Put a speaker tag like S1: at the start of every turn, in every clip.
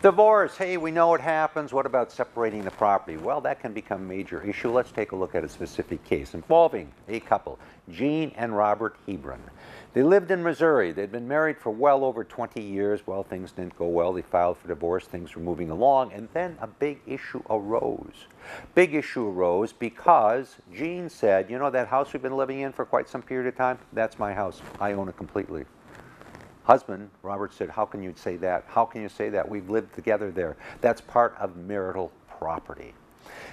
S1: Divorce, hey, we know it happens. What about separating the property? Well, that can become a major issue. Let's take a look at a specific case involving a couple, Jean and Robert Hebron. They lived in Missouri. They'd been married for well over 20 years. Well, things didn't go well. They filed for divorce. Things were moving along. And then a big issue arose. Big issue arose because Jean said, you know, that house we've been living in for quite some period of time, that's my house. I own it completely. Husband, Robert, said, how can you say that? How can you say that? We've lived together there. That's part of marital property.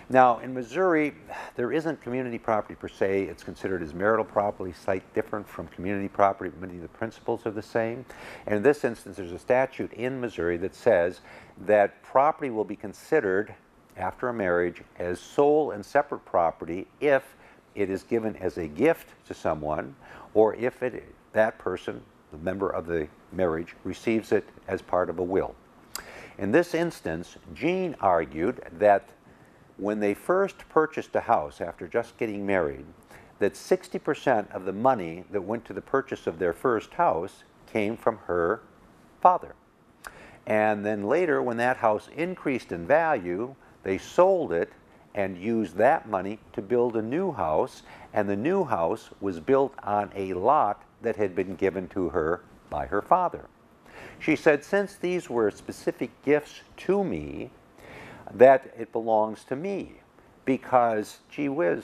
S1: Now, in Missouri, there isn't community property per se. It's considered as marital property, slightly different from community property. Many of the principles are the same. And in this instance, there's a statute in Missouri that says that property will be considered after a marriage as sole and separate property if it is given as a gift to someone, or if that person, the member of the marriage, receives it as part of a will. In this instance, Jean argued that when they first purchased a house after just getting married, that 60% of the money that went to the purchase of their first house came from her father. And then later, when that house increased in value, they sold it and used that money to build a new house, and the new house was built on a lot that had been given to her by her father. She said, since these were specific gifts to me, that it belongs to me, because, gee whiz,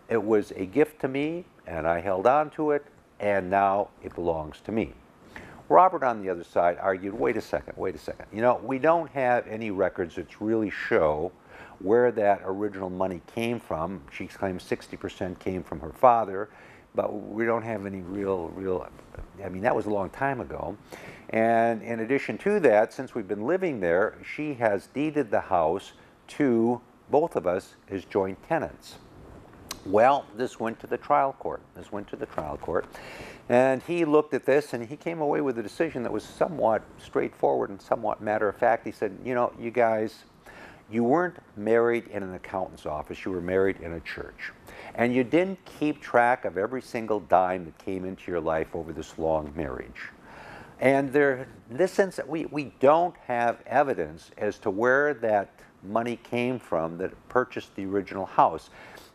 S1: it was a gift to me, and I held on to it, and now it belongs to me. Robert, on the other side, argued, wait a second. You know, we don't have any records that really show where that original money came from. She claims 60% came from her father, but we don't have any real, I mean, that was a long time ago. And in addition to that, since we've been living there, she has deeded the house to both of us as joint tenants. Well, this went to the trial court. And he looked at this and he came away with a decision that was somewhat straightforward and somewhat matter of fact. He said, you know, you guys, you weren't married in an accountant's office, you were married in a church. And you didn't keep track of every single dime that came into your life over this long marriage. And in this sense, we don't have evidence as to where that money came from that purchased the original house.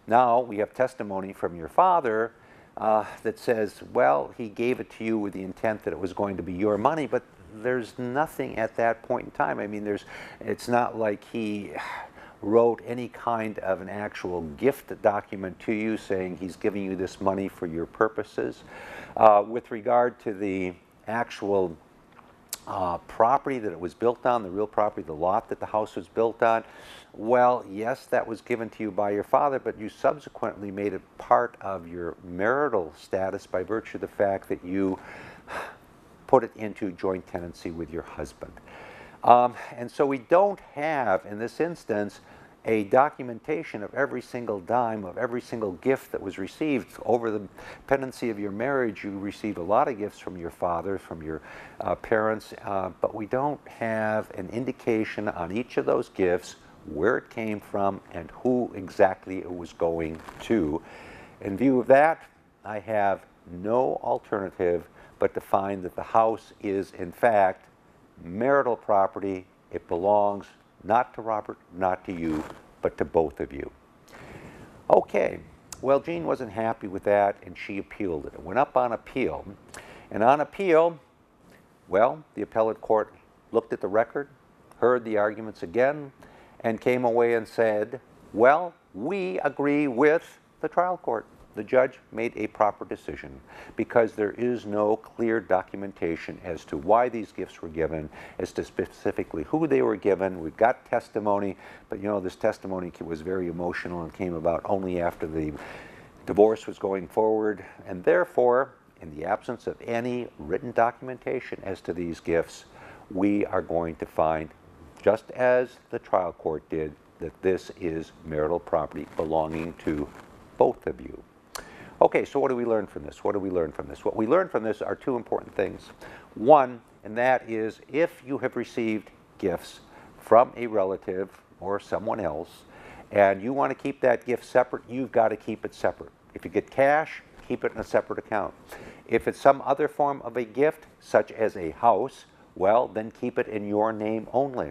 S1: Now, we have testimony from your father that says, well, he gave it to you with the intent that it was going to be your money, but there's nothing at that point in time. I mean, it's not like he wrote any kind of an actual gift document to you saying he's giving you this money for your purposes. With regard to the actual property that it was built on, the real property, the lot that the house was built on, well, yes, that was given to you by your father, but you subsequently made it part of your marital status by virtue of the fact that you put it into joint tenancy with your husband. And so we don't have, in this instance, a documentation of every single dime, of every single gift that was received. Over the pendency of your marriage, you received a lot of gifts from your father, from your parents, but we don't have an indication on each of those gifts where it came from and who exactly it was going to. In view of that, I have no alternative but to find that the house is, in fact, marital property. It belongs not to Robert, not to you, but to both of you. Okay, well, Jean wasn't happy with that, and she appealed it. It went up on appeal. And on appeal, well, the appellate court looked at the record, heard the arguments again, and came away and said, well, we agree with the trial court. The judge made a proper decision because there is no clear documentation as to why these gifts were given, as to specifically who they were given. We've got testimony, but you know, this testimony was very emotional and came about only after the divorce was going forward, and therefore, in the absence of any written documentation as to these gifts, we are going to find, just as the trial court did, that this is marital property belonging to both of you. Okay, so what do we learn from this? What we learn from this are two important things. One, and that is, if you have received gifts from a relative or someone else, and you want to keep that gift separate, you've got to keep it separate. If you get cash, keep it in a separate account. If it's some other form of a gift, such as a house, well, then keep it in your name only.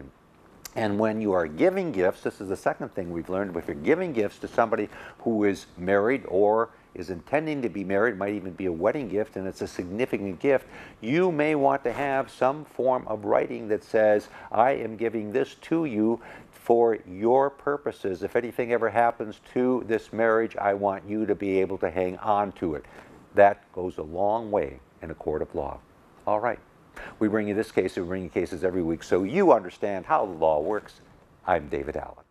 S1: And when you are giving gifts, this is the second thing we've learned. If you're giving gifts to somebody who is married or is intending to be married, might even be a wedding gift, and it's a significant gift, you may want to have some form of writing that says, I am giving this to you for your purposes. If anything ever happens to this marriage, I want you to be able to hang on to it. That goes a long way in a court of law. All right. We bring you this case, we bring you cases every week so you understand how the law works. I'm David Allen.